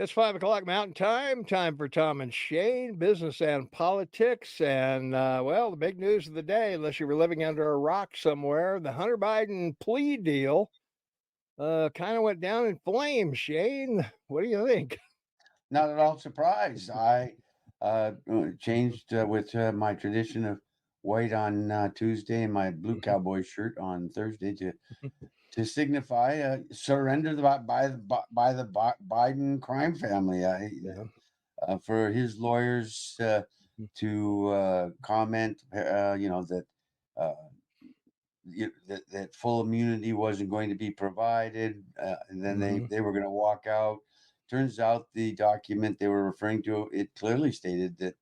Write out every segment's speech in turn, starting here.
It's 5 o'clock Mountain Time. Time for Tom and Shane, business and politics. And, well, the big news of the day, unless you were living under a rock somewhere, the Hunter Biden plea deal kind of went down in flames. Shane, what do you think? Not at all surprised. I changed with my tradition of white on Tuesday and my blue cowboy shirt on Thursday to signify surrender by the Biden crime family. Yeah. For his lawyers to comment, that. Uh, that full immunity wasn't going to be provided, and then they Hmm. they were going to walk out. Turns out the document they were referring to, it clearly stated that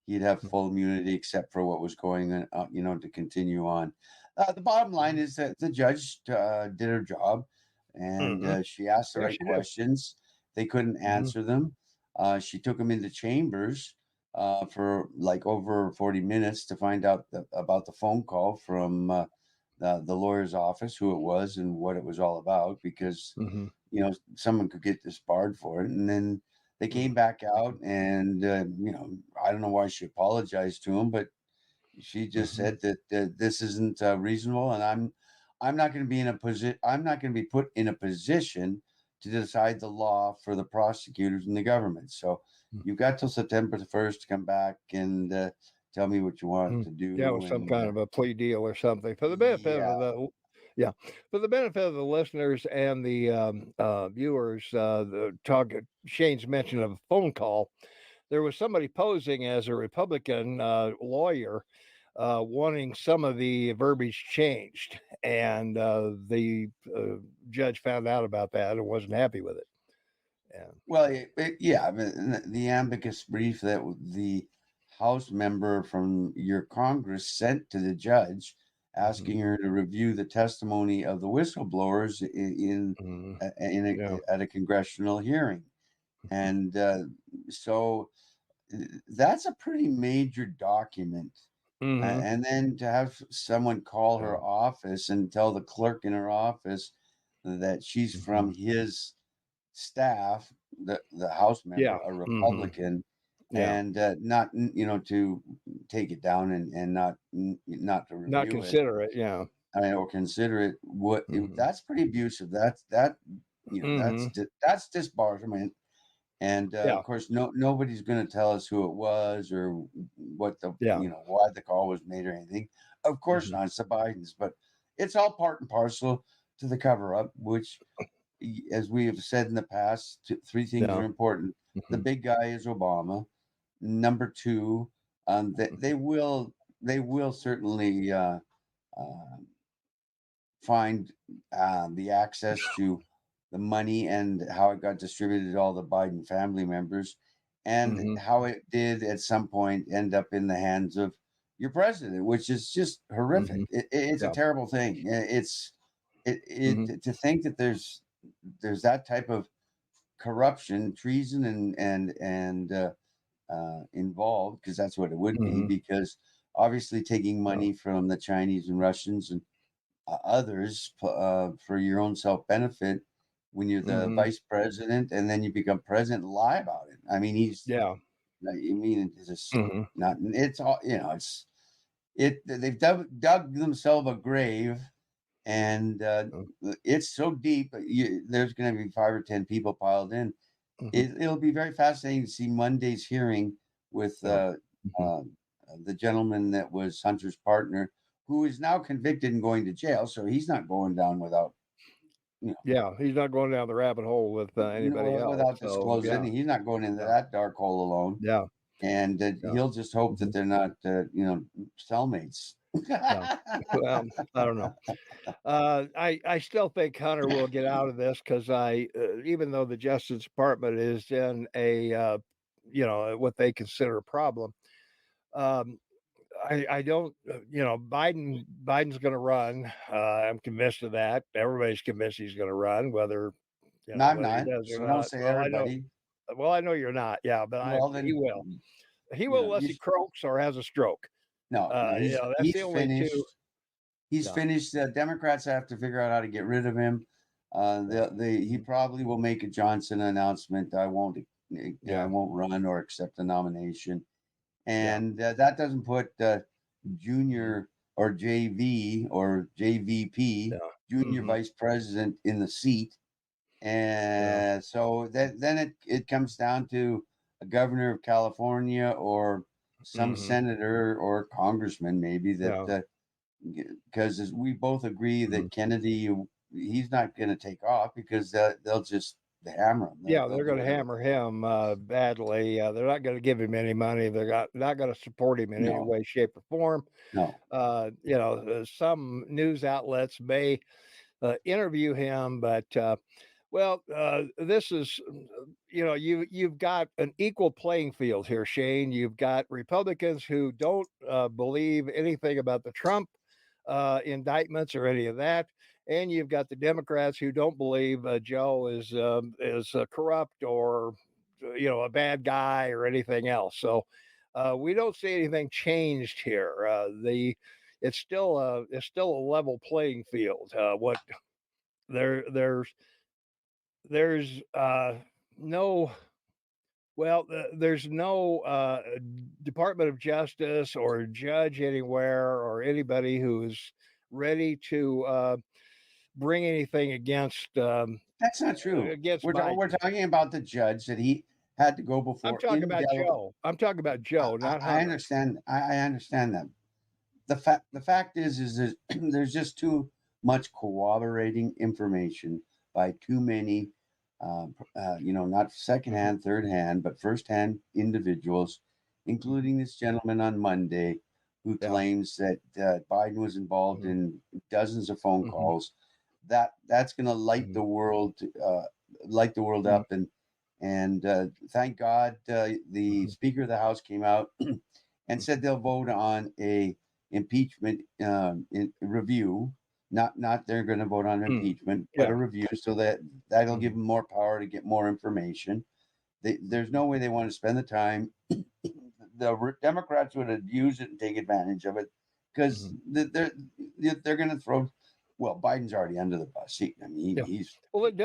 he'd have full immunity except for what was going on, to continue on. The bottom line is that the judge did her job, and Hmm. she asked the Yes, right you did. questions. They couldn't Hmm. answer them. She took them into chambers for like over 40 minutes to find out about the phone call from the lawyer's office, who it was and what it was all about, because Hmm. someone could get disbarred for it. And then they came back out, and I don't know why she apologized to him, but she just Hmm. said that this isn't reasonable, and I'm not going to be in a position. I'm not going to be put in a position to decide the law for the prosecutors and the government. So you've got till September 1st to come back and tell me what you want to Yeah, it do. was some And kind of a plea deal or something for the benefit yeah, of the yeah, for the benefit of the listeners and the viewers. The talk Shane's mention of a phone call. There was somebody posing as a Republican lawyer wanting some of the verbiage changed, and the judge found out about that and wasn't happy with it. And well, yeah. I mean, the amicus brief that the House member from your Congress sent to the judge, mhm, asking her to review the testimony of the whistleblowers mhm, yeah, at a congressional hearing, and so that's a pretty major document. hmm, And then to have someone call yeah, her office and tell the clerk in her office that she's mhm, from his staff, the House member, yeah, a hmm, Republican, yeah. and not to take it down and not to Not review it, consider it. Yeah. I mean, or consider it. Hmm. That's pretty abusive. Hmm. That's disbarment. And Yeah. of course, nobody's going to tell us who it was or what Yeah. why the call was made or anything. Of course Hmm. not. It's the Bidens, but it's all part and parcel to the cover up, which, as we have said in the past, three things Yeah. are important. The Hmm. big guy is Obama. Number two, they will certainly uh, find the access to the money and how it got distributed to all the Biden family members, and Hmm. how it did at some point end up in the hands of your president, which is just horrific. Hmm. It's a Yeah. terrible thing. Hmm. To think that there's that type of corruption, treason, and involved, because that's what it would be. Hmm. Because obviously, taking Yeah. money from the Chinese and Russians and others for your own self benefit when you're the Hmm. vice president and then you become president, lie about it. I mean, Yeah. I mean, it's just Hmm. not, it's all, they've dug themselves a grave, and it's so deep, there's going to be 5 or 10 people piled in. Hmm. It'll be very fascinating to see Monday's hearing with Yeah. Hmm. uh, the gentleman that was Hunter's partner, who is now convicted and going to jail. So he's not going down without, you know, Yeah. He's not going down the rabbit hole with anybody else. without So disclosing. yeah. He's not going into Yeah. that dark hole alone. Yeah. And Yeah. he'll just hope that Hmm. they're not, cellmates. Yeah. Well, I don't know. I still think Hunter will get out of this because even though the Justice Department is in a what they consider a problem, um, I don't Biden's going to run. I'm convinced of that. Everybody's convinced he's going to run, whether No, I'm whether he not. does or So don't not. say everybody. Well, I know you're not. Yeah, but Well, he then, will. He will unless you he croaks or has a stroke. no, That's the he's only two. finished. He's Yeah. finished. Democrats have to figure out how to get rid of him. He probably will make a Johnson announcement. I Yeah. won't run or accept the nomination, Yeah. and that doesn't put Mhm. junior or JV or JVP, Yeah. junior Mhm. vice president, in the seat. Yeah. And so then it comes down to a governor of California or some Mhm. senator or congressman, maybe, Yeah. that because we both agree Mhm. that Kennedy, he's not going to take off because they'll just hammer him. Yeah, They'll they're do gonna whatever hammer they want. him, badly. They're not gonna give him any money. They're not gonna support him in any No, way, shape, or form. no. Some news outlets may interview him, but this is you've got an equal playing field here, Shane. You've got Republicans who don't believe anything about the Trump indictments or any of that, and you've got the Democrats who don't believe Joe is corrupt or a bad guy or anything else. So we don't see anything changed here. The it's still a level playing field. What there there's no there's no Department of Justice or judge anywhere or anybody who's ready to bring anything That's not true. against We're Biden. talking about the judge that he had to go I'm before talking about indelible. Joe. I'm talking about Joe, not I Hunter. understand. I understand that. The fact is that there's just too much corroborating information by too many, not Hmm. secondhand, third hand, but first hand individuals, Hmm. including this gentleman on Monday, who Yeah. claims that Biden was involved Hmm. in dozens of phone Hmm. calls. That's going to Hmm. light the world Hmm. up, and thank God the Hmm. Speaker of the House came out and said they'll vote on a impeachment review. Not they're going to vote on Hmm. impeachment, but Yeah. a review, so that'll give Hmm. them more power to get more information. There's no way they want to spend the time. The Democrats would abuse it and take advantage of it because Hmm. they're going to throw. Well, Biden's already under the bus. Yeah. He's Well, it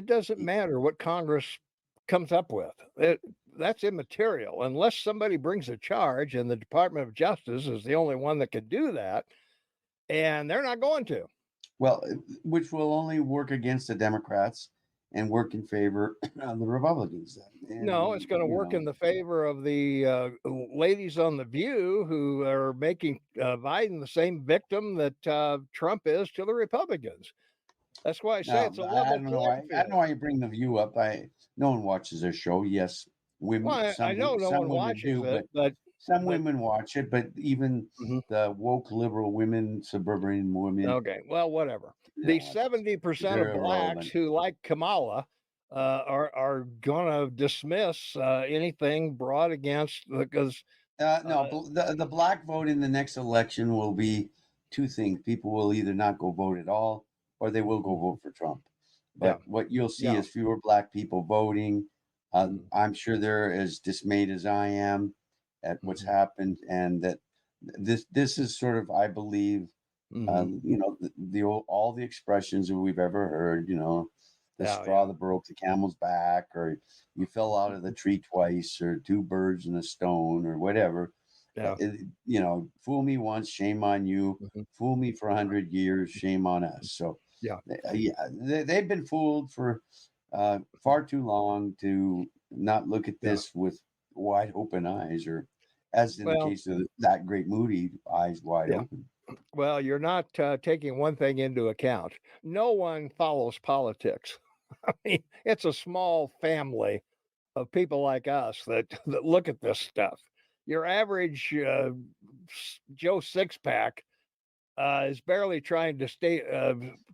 doesn't matter what Congress comes up with. That's immaterial unless somebody brings a charge, and the Department of Justice is the only one that can do that, and they're not going to. well, which will only work against the Democrats and work in favor of the Republicans. Then, No, it's and going to work in the favor of the ladies on the View who are making Biden the same victim that Trump is to the Republicans. That's why I say now it's a I level don't know playing why. I don't know field. why you bring the View up. No one watches their show. Yes, women. Well, I know no Some one women watches do, it, but but some but women watch it. But even mhm. the woke liberal women, suburban women, Okay, well, whatever. The yeah, 70% of they're blacks irrelevant. who like Kamala are gonna dismiss anything brought against because No, uh, the black vote in the next election will be two things. People will either not go vote at all, or they will go mhm, vote for Trump. yeah, But what you'll see yeah, is fewer black people voting. mhm, I'm sure they're as dismayed as I am at what's mhm, happened, and that this is sort of, I believe, mhm, all the expressions that we've ever heard. The yeah, straw yeah, that broke the camel's back, or you fell out of the mhm, tree twice, or two birds and a stone, or whatever. yeah, Fool me once, shame on you. mhm, Fool me for 100 years, shame on us. So, yeah. yeah, they've been fooled for far too long to not look at Yeah. this with wide open eyes, or as in the Well, case of that great Moody, eyes wide yeah. open. Well, you're not taking one thing into account. No one follows politics. I mean, it's a small family of people like us that that look at this stuff. Your average Joe Sixpack is barely trying to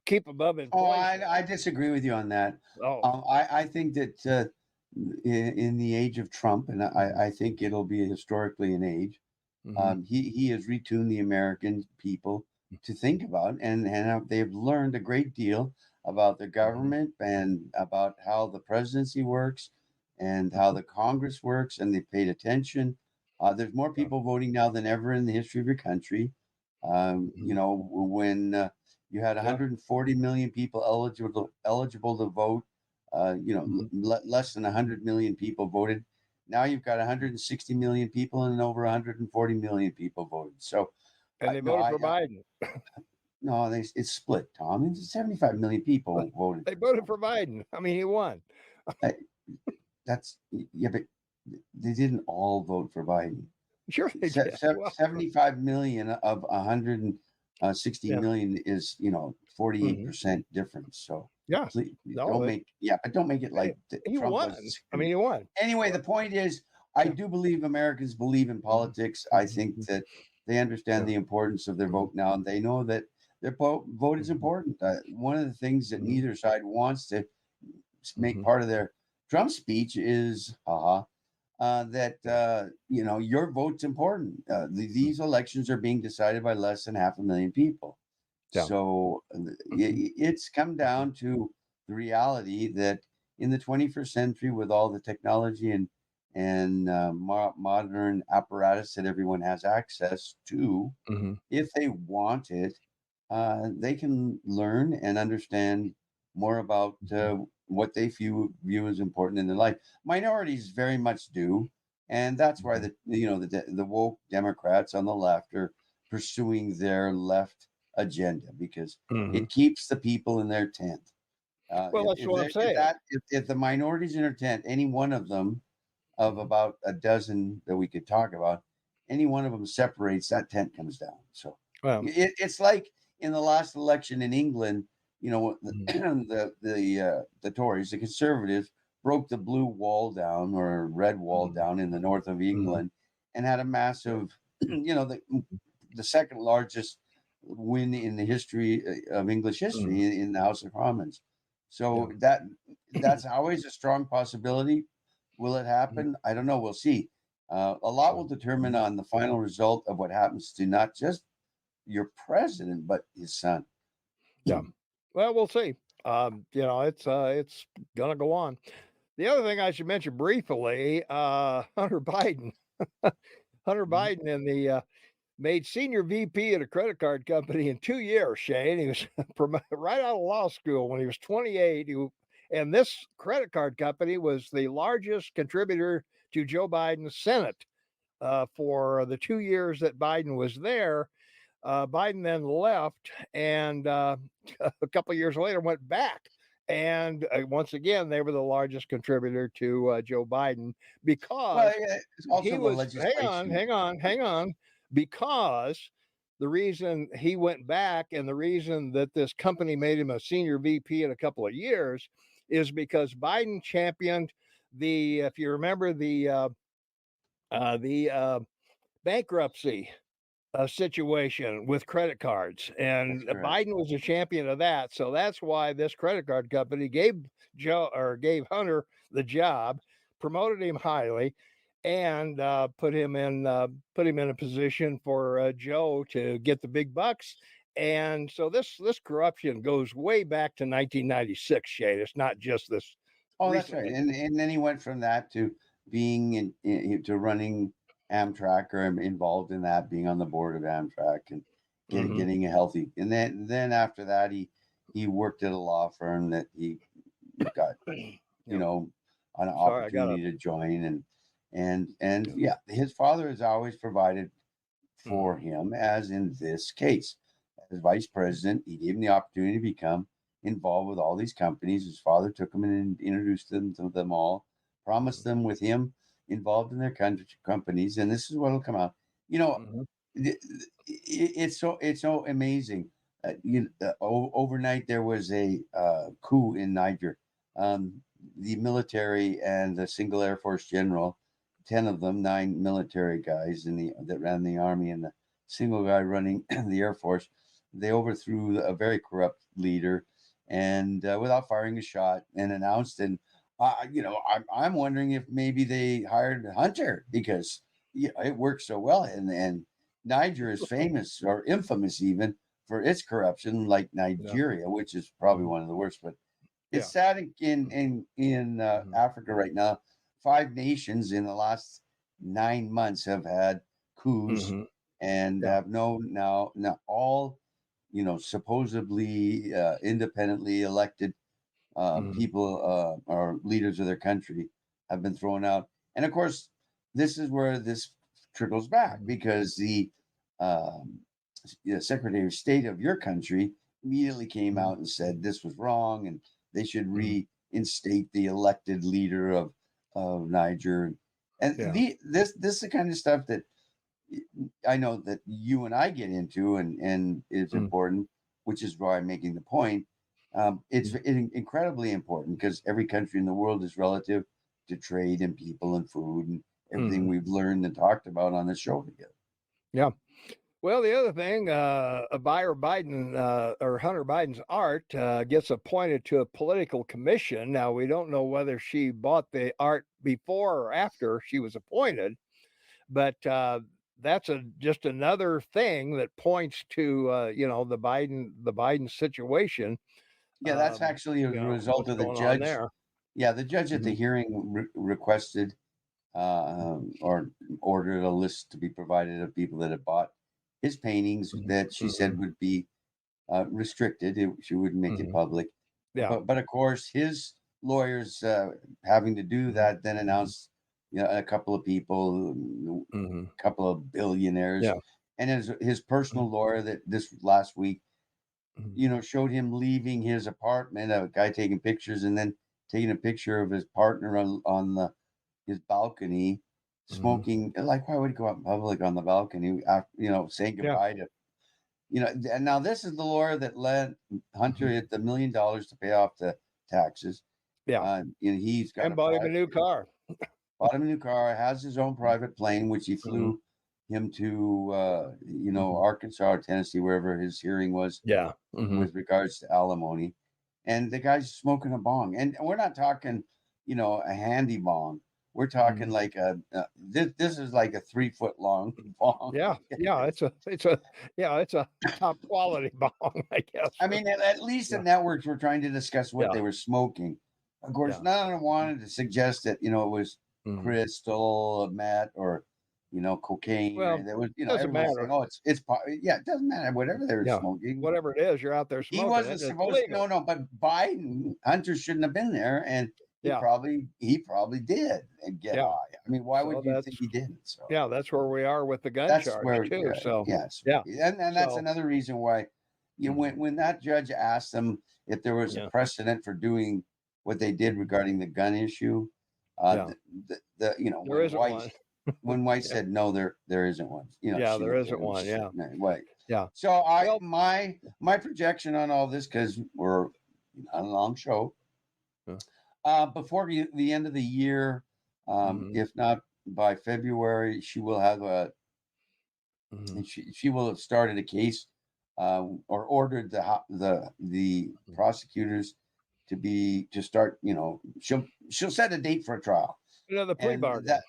keep above Oh, inflation. I disagree with you on that. Oh, I think that in the age of Trump, and mhm, I think it'll be historically an age. mhm, He has retuned the American people to think about, and they've learned a great deal about the mhm, government and about how the presidency works and how mhm, the Congress works, and they paid attention. There's more yeah, people voting now than ever in the history of your country. mhm, When You had 140 million people eligible to vote. Less than 100 million people voted. Now you've got 160 million people, and over 140 million people voted. So, And they no, voted for Biden. no, it's split, Tom. It's 75 million people voted. They voted for Biden. I mean, he won. That's yeah, but they didn't all vote for Biden. Sure they did. 75 million of 160 Yeah. million is 48% difference. So Yeah. please, No, don't make it like he Trump won. was. I mean, he won. Anyway, the point is, I do believe Americans believe in politics. I think that they understand the importance of their vote now, and they know that their vote is important. One of the things that neither side wants to make part of their Trump speech is that your vote's important. These elections are being decided by less than 500,000 people. Yeah. So it's come down to the reality that in the 21st century, with all the technology and modern apparatus that everyone has access to, if they want it, they can learn and understand more about what they view as important in their life. Minorities very much do, and that's why the woke Democrats on the left are pursuing their left agenda, because it keeps the people in their tent. Well, that's what I'm saying. If the minorities in their tent, any one of them, of about a dozen that we could talk about, any one of them separates, that tent comes down. So it's like in the last election in England, the Tories, the Conservatives, broke the blue wall down or red wall down in the north of England and had a massive, the second largest win in the history of English history in the House of Commons. So that's always a strong possibility. Will it happen? I don't know. We'll see. A lot will determine on the final result of what happens to not just your president, but his son. Yeah. Well, we'll see. It's gonna go on. The other thing I should mention briefly, Hunter Biden. Hunter Biden in the made senior VP at a credit card company in 2 years, Shane. He was right out of law school when he was 28. And this credit card company was the largest contributor to Joe Biden's Senate for the 2 years that Biden was there. Biden then left, and a couple of years later went back. And once again, they were the largest contributor to Joe Biden because he was. Hang on. Because the reason he went back and the reason that this company made him a senior VP in a couple of years is because Biden championed if you remember, the bankruptcy situation with credit cards, and Biden was a champion of that. So that's why this credit card company gave Hunter the job, promoted him highly, and put him in a position for Joe to get the big bucks. And so this corruption goes way back to 1996, Shane. It's not just this. Oh, that's right. And then he went from that to being to running Amtrak, or involved in that, being on the board of Amtrak and getting a healthy. And then after that, he worked at a law firm that he got, an opportunity to join, and his father has always provided for him, as in this case. As vice president, he gave him the opportunity to become involved with all these companies. His father took them and introduced them to them all, promised them with him involved in their companies, and this is what will come out. It's so amazing. Overnight there was a coup in Niger. The military and the single Air Force general, 10 of them, 9 military guys that ran the army, and the single guy running the Air Force, they overthrew a very corrupt leader, and without firing a shot, and announced. And I'm wondering if maybe they hired Hunter, because it works so well, and Niger is famous, or infamous even, for its corruption, like Nigeria, which is probably one of the worst. But it's sad in Africa right now. 5 nations in the last 9 months have had coups, and have now all supposedly independently elected Mhm. people or leaders of their country have been thrown out. And of course, this is where this trickles back Mhm. because the um, Secretary of State of your country immediately came Mhm. out and said this was wrong and they should Mhm. reinstate the elected leader of Niger. And Yeah. this is the kind of stuff that I know that you and I get into and is Mm. important, which is why I'm making the point. It's Mm. incredibly important because every country in the world is relative to trade and people and food and everything Mhm. we've learned and talked about on the show together. Yeah. Well, the other thing, Buyer Biden or Hunter Biden's art gets appointed to a political commission. Now, we don't know whether she bought the art before or after she was appointed, but that's just another thing that points to the Biden situation. Yeah, that's actually a result What's of the going on judge. there? Yeah, the judge at the Mhm. hearing requested or ordered a list to be provided of people that had bought his paintings Mhm. that she said Mhm. would be restricted. She wouldn't make it Mhm. public. Yeah. But of course, his lawyers having to do Mhm. that then Mhm. announced a couple of people, Mhm. a couple of billionaires, Yeah. and his Mhm. personal lawyer that this last week Mhm. showed him leaving his apartment, a guy taking pictures and then taking a picture of his partner on his balcony Mhm. smoking. Like, why would he go out in public on the balcony after, saying Yeah. goodbye to, and now this is the lawyer that led Hunter Mhm. hit the $1 million to pay off the taxes. Yeah. He's got And a bought him a private, new car. bought him a new car, has his own private plane, which he Mhm. flew him to, Mhm. Arkansas or Tennessee, wherever his hearing was Yeah. Mhm. with regards to alimony. And the guy's smoking a bong. And we're not talking, a handy bong. We're talking Mhm. like this is like a 3 foot long bong. Yeah. Yeah. It's a top quality bong, I guess. I mean, at least the Yeah. networks were trying to discuss what Yeah. they were smoking. Of course, Yeah. none of them Mhm. wanted to suggest that, it was Mhm. crystal meth or, cocaine or Well, that was, doesn't everyone's saying, matter. oh, yeah, it doesn't matter. Whatever they were Yeah. smoking. Whatever it is, you're out there He smoking it. wasn't It's supposed illegal. no, but Biden, Hunter shouldn't have been there, and Yeah. he probably did and get Yeah. high. I mean, why So would you think he didn't? So that's where we are with the gun that's charge where, too. So yes, yeah. and that's So another reason why mhm. when that judge asked them if there was a Yeah. precedent for doing what they did Mhm. regarding the gun issue, Yeah. There isn't one. When White Yeah. said no, there isn't one. Yeah, She there looked at isn't him. one. She said Yeah. no, White. Yeah. So Well, my projection on all this because we're on a long show. uh, Before the end of the year, mhm. if not by February, she will have Mhm. she will have started a case or ordered the Mhm. prosecutors to start. She'll set a date for a trial, Another plea and bargain. that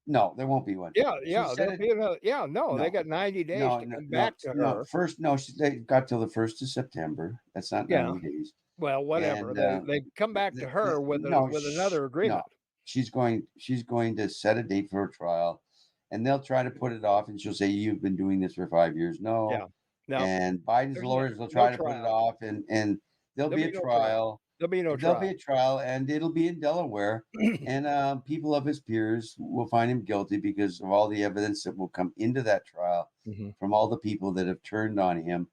no, there won't be one. Yeah, She'll yeah, set there'll it. be another no, they No, got 90 days no, to no, come no, back to no. her. First, no, they got till the 1st of September. That's not Yeah, 90 days. well, whatever. And They come back to her with a no, with another no, agreement. she's going to set a date for a trial, and they'll try to put it off. And she'll say, "You've been doing this for 5 years." Yeah. No, No, and Biden's there's no lawyers will no try to put it trial. off, and there'll There'll be be a no trial. trial. There'll be no There'll be trial. a trial, and it'll be in Delaware, and people of his peers will find him guilty because of all the evidence that will come into that trial Mhm. from all the people that have turned on him.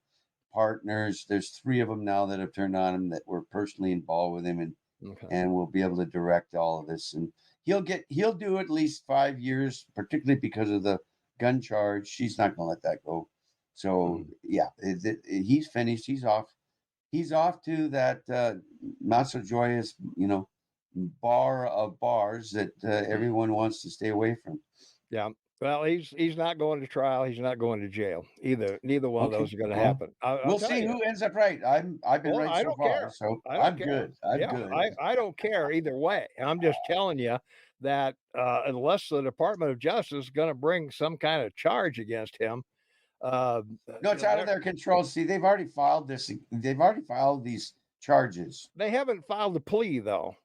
Partners, there's 3 of them now that have turned on him that were personally involved with him, and Okay. and will be able to direct all of this. And he'll do at least 5 years, particularly because of the gun charge. She's not going to let that go. So Mhm. yeah, he's finished. He's off. He's off to that not so joyous, bar of bars that everyone wants to stay away from. Yeah. Well, he's not going to trial. He's not going to jail. Neither one of Okay, those are gonna well, happen. I'll we'll tell see you. who ends up right. I've been Well, right I so don't far, care. so I don't I'm care. good. I'm Yeah, good. I don't care either way. I'm just telling you that, unless the Department of Justice is gonna bring some kind of charge against him, No, it's out of they're their control. See, they've already filed this. They've already filed these charges. they haven't filed a plea, though.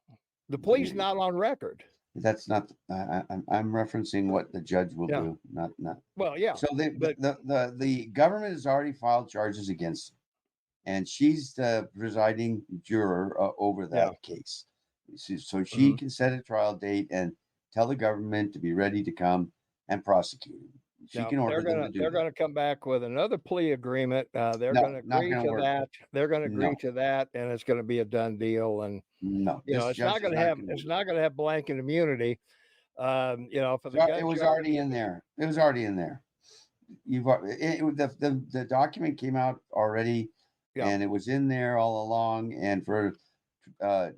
The plea's not on record. That's not. I'm referencing what the judge will Yeah. do. Not. Well, yeah, So but the government has already filed charges against him. and she's the presiding juror over Yeah. that case. So she Mhm. can set a trial date and tell the government to be ready to come and prosecute him. She Now can order them to do they're that. gonna come back with another plea agreement. They're No, gonna not agree going to to work. that. They're gonna agree No, to that, and it's gonna be a done deal. And no, this judge is not going to it's do it. not gonna have blanket immunity. For the It gun was charges. already in there. It was already in there. The document came out already, Yeah. and it was in there all along. And for uh,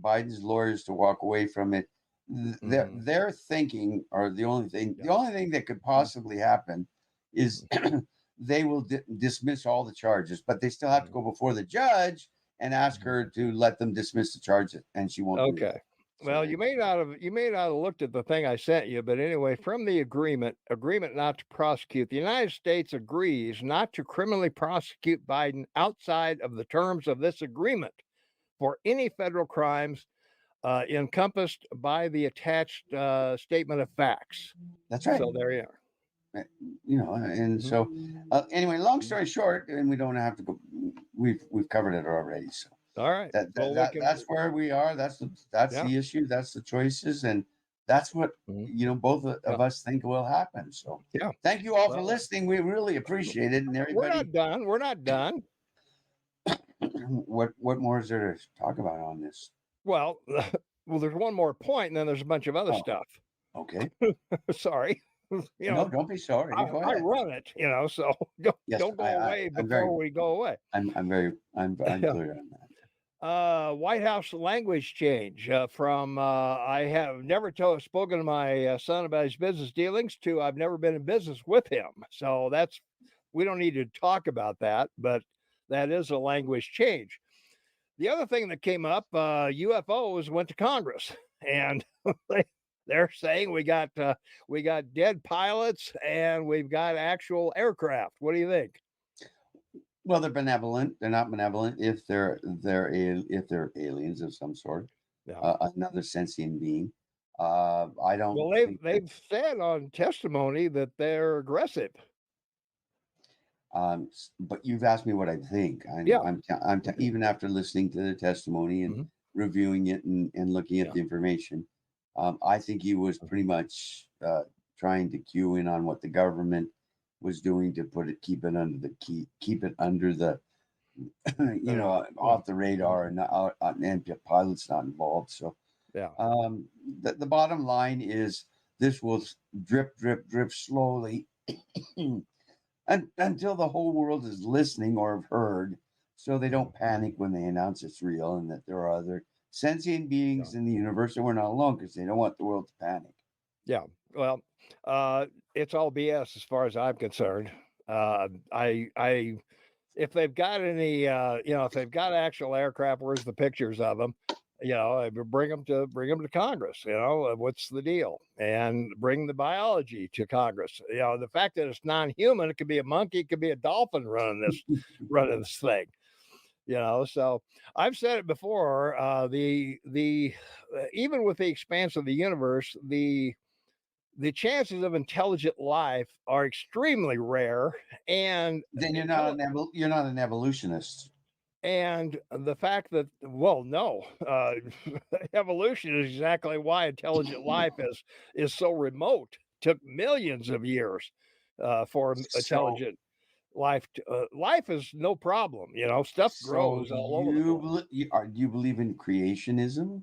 Biden's lawyers to walk away from it, Hmm. their thinking, or Yeah. the only thing that could Mhm. possibly happen is they will dismiss all the charges, but they still have to Mhm. go before the judge and ask Mhm. her to let them dismiss the charges, and she won't do Okay. that. So Well, there you you may not have looked at the thing I sent you, but anyway, from the agreement not to prosecute, the United States agrees not to criminally prosecute Biden outside of the terms of this agreement for any federal crimes encompassed by the attached statement of facts. that's right. So there you are. And Mhm. so anyway, long Mhm. story short, and we don't have to go. We've covered it already. So All right. Well, that's where we are. That's yeah. the issue. That's the choices, and that's what Mhm. both Yeah. of us think will happen. So Yeah. thank you all for Well, listening. We really appreciate it, and we're everybody. not done. We're not done. What more is there to talk about on this? Well, well, there's one more point, and then there's a bunch of other Oh, stuff. okay. Sorry. you know, No, don't be sorry. Go I ahead. run it, so Yes, don't go away I'm very, before we go away. I'm Yeah. clear on that. White House language change from I have never spoken to my son about his business dealings to I've never been in business with him. So we don't need to talk about that, but that is a language change. The other thing that came up, UFOs went to Congress, and they're saying we got dead pilots and we've got actual aircraft. What do you think? Well, they're benevolent. They're not benevolent if if they're aliens of some sort, Yeah. another sentient being. I don't Well, think that. they've said on testimony that they're aggressive. But you've asked me what I think. Yeah. Even after listening to the testimony and Mhm. reviewing it and looking at Yeah. the information, I think he was Mhm. pretty much trying to cue in on what the government was doing to keep it under the Yeah. Yeah. off the Mhm. radar and and the pilot's not involved. So Yeah. the bottom line is this will drip, drip, drip slowly until the whole world is listening or have heard, so they Mhm. don't panic when they announce it's real and that there are other sentient Yeah. beings in the universe and we're not alone because they don't want the world to panic. Yeah. Well, uh, it's all BS as far as I'm concerned. I if they've got any, if they've got actual aircraft, where's the pictures of them? Bring them to Congress. What's the deal? And bring the biology to Congress. The fact that it's non-human, it could be a monkey, it could be a dolphin running this thing. So I've said it before. The Even with the expanse of the universe, the chances of intelligent life are extremely rare, and Then you're not an evolutionist. the fact that, well, no, evolution is exactly why intelligent life is so remote. Took millions of years for So intelligent life. Life is no problem. Stuff so grows all over the place. do you believe in creationism,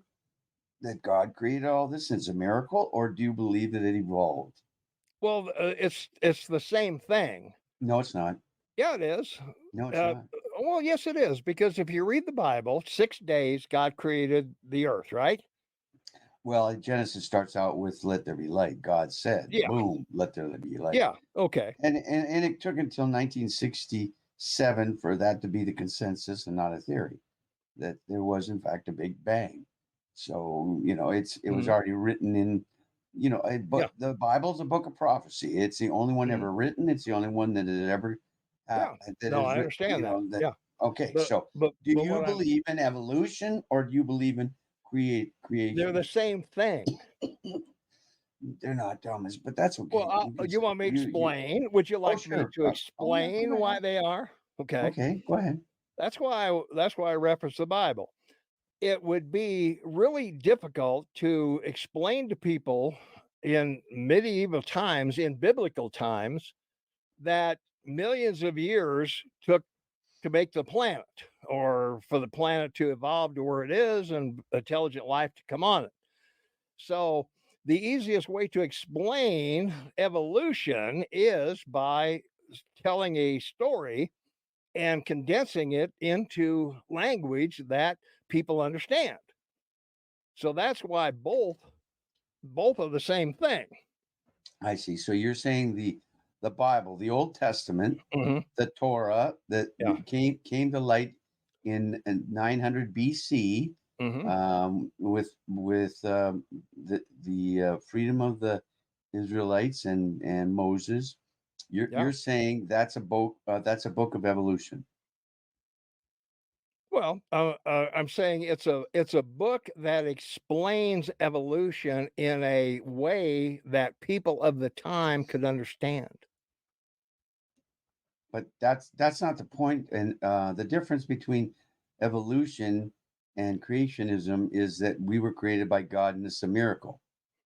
that God created all this and it's a miracle, or do you believe that it evolved? Well, it's the same thing. No, it's not. Yeah, it is. No, it's Uh, not. well, yes, it is, because if you read the Bible, 6 days God created the earth, right? Well, Genesis starts out with "Let there be light." God said, Yeah, "Boom, let there be light." yeah, okay, And it took until 1967 for that to be the consensus and not a theory, that there was in fact a big bang. So it was mhm, already written in, yeah, but the Bible's a book of prophecy. It's the only one mhm, ever written. It's the only one that has ever yeah. that No, is I written. understand that. That. Yeah, Okay, but so but do but you what I'm believe in evolution or do you believe in they're the creation? same thing. They're not, Thomas, but that's Well, okay. You can you say want me to you. explain? Would you Oh, like me sure. to Oh, yeah. Go explain right why ahead. they are? Okay. Okay, go ahead. That's why I reference the Bible. It would be really difficult to explain to people in medieval times, in biblical times, that millions of years took to make the planet, or for the planet to evolve to where it is and intelligent life to come on it. So, the easiest way to explain evolution is by telling a story and condensing it into language that people understand. So that's why both are the same thing. I see. So you're saying the Bible, the Old Testament, Mhm. the Torah that Yeah. came to light in 900 BC, Mhm. with the freedom of the Israelites and Moses. Yeah. You're saying that's a book of evolution. Well, I'm saying it's a book that explains evolution in a way that people of the time could understand. But that's not the point. And the difference between evolution and creationism is that we were created by God and it's a miracle.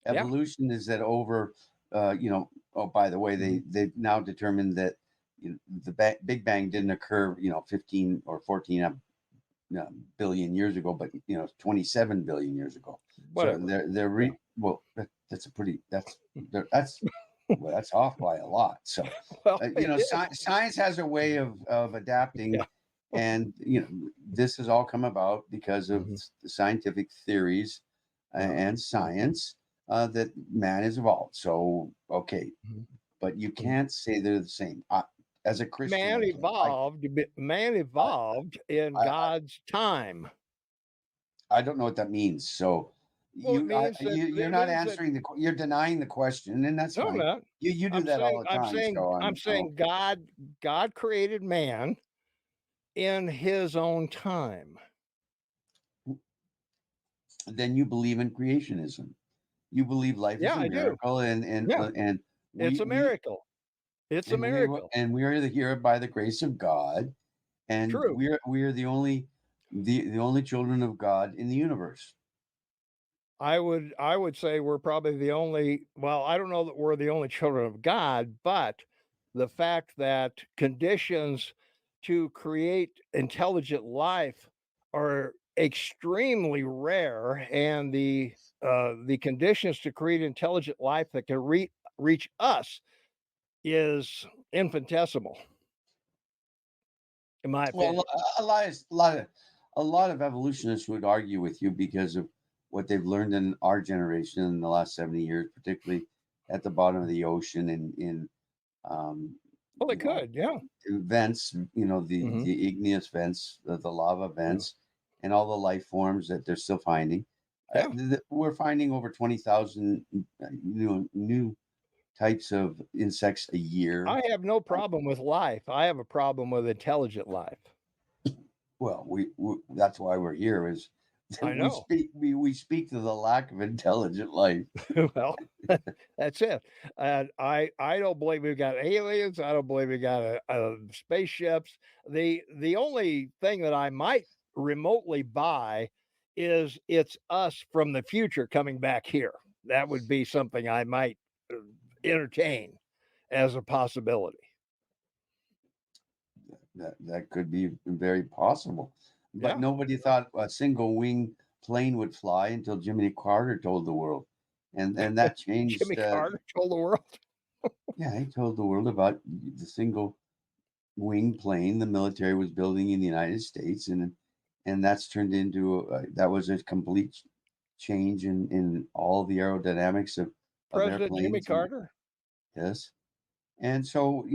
Yeah. Evolution is that over, oh, by the way, Mhm. they've now determined that the Big Bang didn't occur, 15 or 14 billion years ago, but 27 billion years ago. So Whatever. Yeah. well, that's a pretty that's well, that's off by a lot. So, Well, it is. science has a way of adapting, Yeah. and this has all come about because of Mhm. the scientific theories Uh-huh. and science that man has evolved. So, okay, Mhm. but you Mhm. can't say they're the same. As a Christian, Man I can. evolved, man I, evolved in I God's time. I don't know what that means. So Well, it means that you're it not means that answering you're denying the question, and that's no, I'm fine. not. You do I'm that all saying the I'm time. saying So I'm I'm saying okay. God created man in his own time. Then you believe in creationism. You believe life is Yeah, a I do. miracle, Yeah, and it's a miracle. It's a miracle. we are here by the grace of God, and True. we are the only children of God in the universe. I would say we're probably the only, well, I don't know that we're the only children of God, but the fact that conditions to create intelligent life are extremely rare, and the conditions to create intelligent life that can reach us is infinitesimal, in my Well, opinion. a lot of evolutionists would argue with you because of what they've learned in our generation in the last 70 years, particularly at the bottom of the ocean and in um, Well, they you know could, yeah. vents, Hmm. the igneous vents, the lava Yeah. vents, and all the life forms that they're still finding. Yeah. We're finding over 20,000 new types of insects a year. I have no problem with life. I have a problem with intelligent life. Well, that's why we're here is I know. we speak to the lack of intelligent life. Well, that's it. And I don't believe we've got aliens. I don't believe we got spaceships. The only thing that I might remotely buy is it's us from the future coming back here. That would be something I might uh, entertain as a possibility. That could be very possible. But Yeah. nobody thought a single wing plane would fly until Jimmy Carter told the world. And that Jimmy changed Carter told the world. yeah, he told the world about the single wing plane the military was building in the United States, and that's turned into that was a complete change in all the aerodynamics of President Jimmy airplanes. And Carter. yes, and so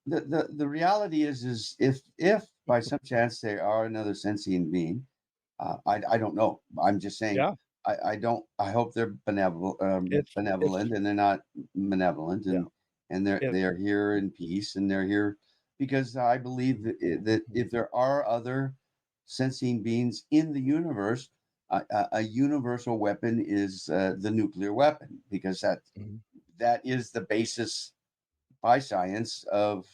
the reality is if by some chance they are another sentient being, I don't know. I'm just saying. Yeah. I don't. I hope they're It's benevolent, and they're not malevolent, yeah. and It's they are here in peace, and they're here because I believe that if there are other sentient beings in the universe, a universal weapon is the nuclear weapon, because Mhm. that is the basis by science of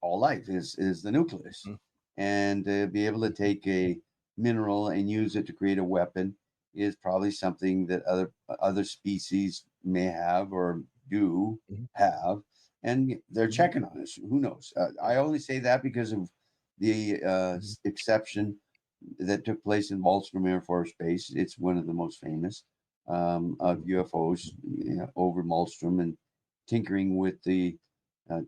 all life is the nucleus, Mhm. and be able to take a mineral and use it to create a weapon is probably something that other species may have or do Mhm. have, and they're Mhm. checking on us. Who knows? I only say that because of the Mhm. exception that took place in Waldstrom Air Force Base. It's one of the most famous of UFOs, over Waldstrom, and tinkering with the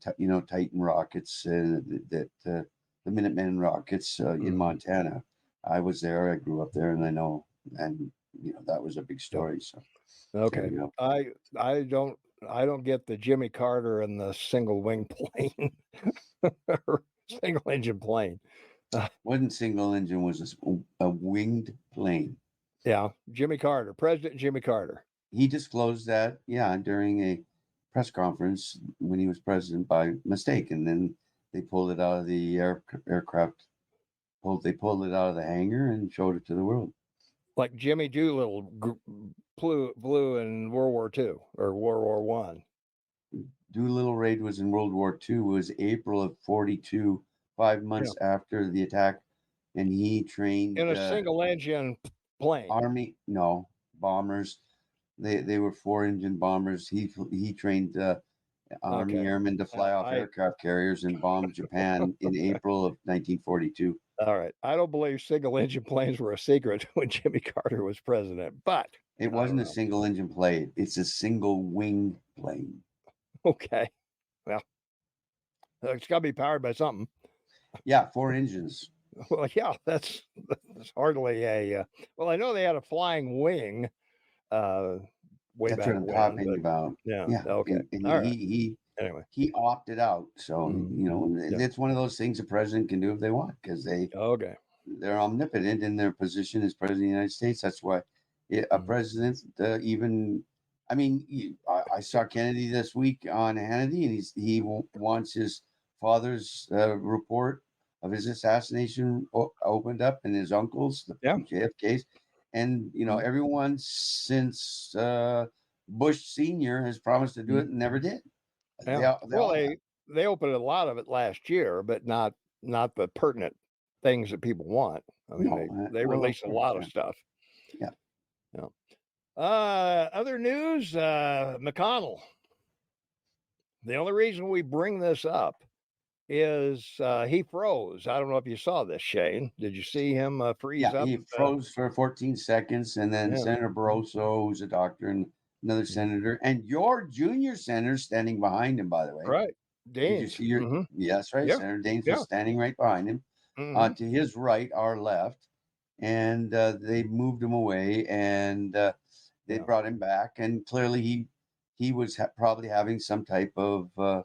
Titan rockets the Minuteman rockets in Mhm. Montana. I was there. I grew up there, and I know, and that was a big Yeah. story. So there Okay. you go. I don't I don't get the Jimmy Carter and the single wing plane or single engine plane. Uh, Wasn't single engine, was a winged plane. yeah, Jimmy Carter, President Jimmy Carter. He disclosed that, yeah, during a press conference when he was president by mistake, and then they pulled it out of the aircraft. They pulled it out of the hangar and showed it to the world. Like Jimmy Doolittle flew in World War II or World War One. Doolittle raid was in World War II. Was April of 42, five Yeah, months after the attack, and he in trained a single engine plane. Army, no, bombers. They were four engine bombers. He trained Army Okay. airmen to fly Well, off aircraft carriers and bomb Japan in April of 1942. all right. I don't believe single engine planes were a secret when Jimmy Carter was president, but It I don't wasn't a know. single engine plane. It's a single wing plane. Okay. Well, it's got to be powered by something. Yeah, four engines. Well, yeah, that's hardly a. Well, I know they had a flying wing uh, way That's what back I'm when, talking but about. yeah. Yeah, Okay. and All right. Anyway. he opted out. So Mhm. Yeah. it's one of those things a president can do if they want, because Okay. they're omnipotent in their position as president of the United States. That's why a Mhm. president, even, I mean, I saw Kennedy this week on Hannity, and wants his father's report of his assassination opened up, and his uncle's, the Yeah. JFK's, and Mhm. everyone since Bush Senior has promised to do Mhm. it and never did. Yeah. They Well, all have. they opened a lot of it last year, but not the pertinent things that people want. I mean, No, they well, of released a course, lot of yeah, stuff. yeah. Yeah. Other news, McConnell. The only reason we bring this up is he froze. I don't know if you saw this, Shane. Did you see him freeze Yeah, up? he froze for 14 seconds, and then Yeah. Senator Barroso, who's a doctor, and another Mhm. senator, and your junior senator standing behind him, by the way. Right. Did you Danes. see your? Hmm. Yeah, that's right. Yeah. Senator Daines Yeah. was standing right behind him. Hmm. To his right, our left, and they moved him away, and they Yeah. brought him back, and clearly he was probably having some type of uh,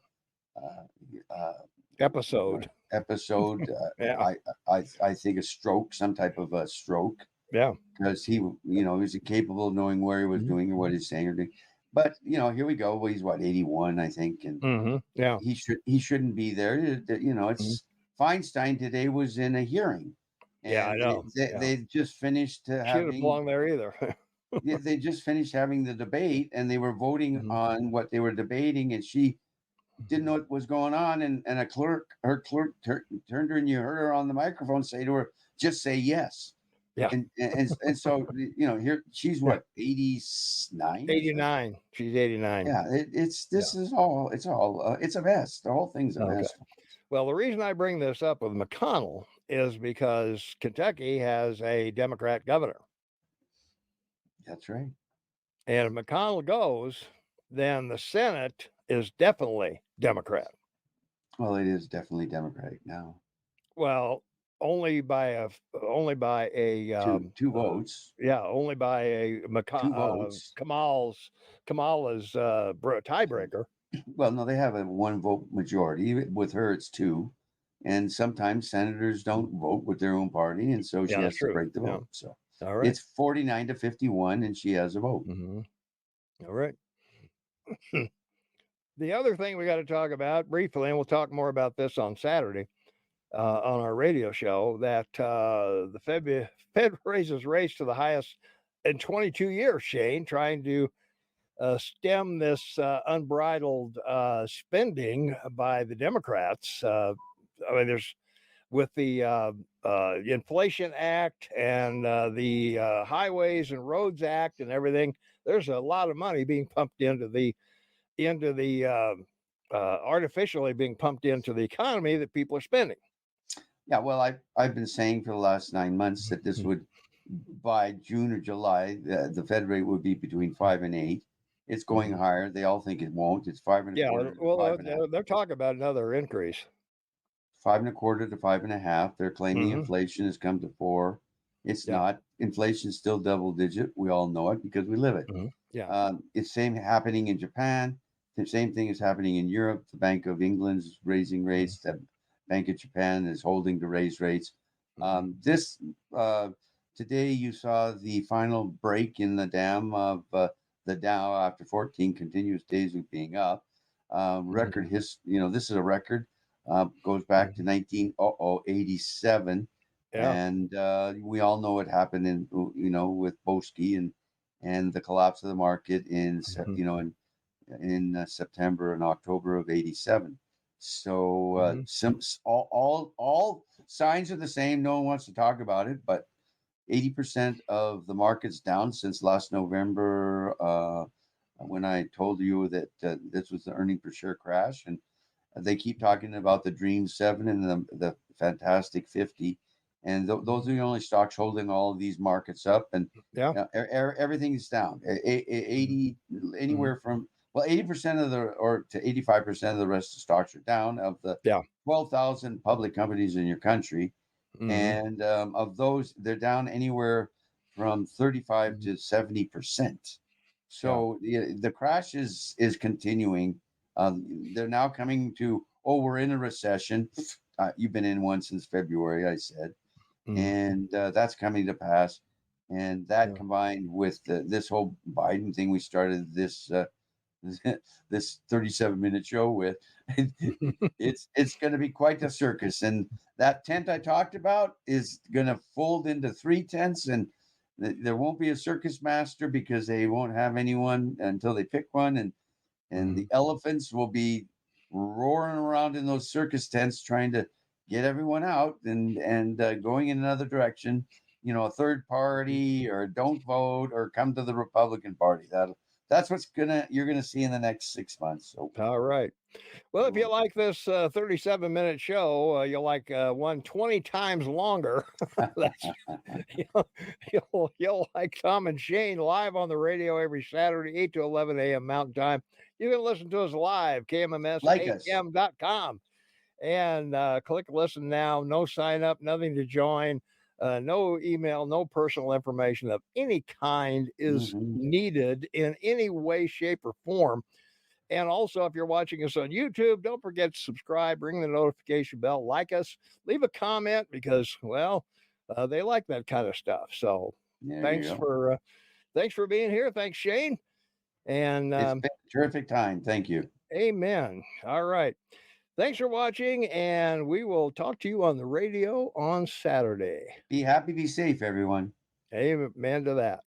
uh, Episode. episode. Yeah. I think a stroke, some type of a stroke, Yeah. because he was incapable of knowing where he was Hmm. doing or what he's saying or doing. But here we go. Well, he's what, 81, I think, and Hmm. Yeah. he shouldn't be there. Mhm. It's Feinstein today was in a hearing, Yeah, I and know. Yeah. they just finished She didn't having belong there either. they just finished having the debate, and they were voting Mhm. on what they were debating, and she didn't know what was going on, and her clerk turned her, and you heard her on the microphone say to her, "Just say yes." Yeah. And so here she's Yeah. what, 89 or something. 89. She's 89. Yeah, it's Yeah. this is all it's a mess. The whole thing's a Okay. mess. Well, the reason I bring this up with McConnell is because Kentucky has a Democrat governor. That's right. And if McConnell goes, then the Senate is definitely Democrat. Well, it is definitely Democratic now. Well, only by a Two votes, yeah, only by a two votes. Kamala's tiebreaker. Well, no, they have a one vote majority. With her, it's two, and sometimes senators don't vote with their own party, and so Yeah, she that's has to true. break the Yeah. vote. So All right. it's 49-51, and she has a vote. Hmm. All right. The other thing we got to talk about briefly, and we'll talk more about this on Saturday on our radio show, that the Fed raises rates to the highest in 22 years, Shane, trying to stem this unbridled spending by the Democrats. I mean, there's with the Inflation Act and the Highways and Roads Act and everything. There's a lot of money being pumped into the artificially being pumped into the economy that people are spending. Yeah, well, I've been saying for the last 9 months that this would, by June or July, the Fed rate would be between 5 and 8. It's going Mhm. higher. They all think it won't. It's five and a Yeah, quarter to well, five and a half. they're talking about another increase. 5 and a quarter to 5.5. They're claiming Mhm. inflation has come to 4. It's Yeah. not. Inflation's still double digit. We all know it because we live it. Mhm. Yeah. It's same happening in Japan. The same thing is happening in Europe. The Bank of England's raising Mhm. rates. The Bank of Japan is holding to raise rates. Mhm. This today you saw the final break in the dam of the Dow after 14 continuous days of being up. Record Mhm. his, this is a record. Goes back to Mhm. 1987, Yeah. and we all know what happened in with Boski and the collapse of the market Mhm. in September and October of '87. So Mhm. all signs are the same. No one wants to talk about it, but 80% of the market's down since last November, when I told you that this was the earning per share crash, and they keep talking about the Dream 7 and the Fantastic 50. And those Mhm. are the only stocks holding all of these markets up. And Yeah. everything's down. Mhm. 80, Mhm. anywhere from, well, 80% of the, or to 85% of the rest of the stocks are down of the Yeah. 12,000 public companies in your country. Mhm. And of those, they're down anywhere from 35 Mhm. to 70%. Yeah. So the crash is continuing. They're now coming to, oh, we're in a recession. You've been in one since February, I said, Mhm. and that's coming to pass. And that Yeah. combined with this whole Biden thing we started this 37-minute show with, it's going to be quite a circus. And that tent I talked about is going to fold into three tents, and there won't be a circus master because they won't have anyone until they pick one, and the Mhm. elephants will be roaring around in those circus tents trying to get everyone out and going in another direction, a third party, or don't vote, or come to the Republican Party. That's what's you're gonna see in the next 6 months. So All right. Well, if you we'll- like this 37-minute show, you'll like one 20 times longer. That's you'll, you'll like Tom and Shane live on the radio every Saturday, 8 to 11 a.m. Mountain Time. You can listen to us live, like us. KMMSAM.com, and click listen now. No sign up, nothing to join, no email, no personal information of any kind is Hmm. needed in any way, shape, or form. And also, if you're watching us on YouTube, don't forget to subscribe, ring the notification bell, like us, leave a comment because, well, they like that kind of stuff. So, There you thanks go. for uh, thanks for being here. Thanks, Shane. And It's been a terrific time. Thank you. amen. All right. Thanks for watching, and we will talk to you on the radio on Saturday. Be happy, be safe, everyone. Amen to that.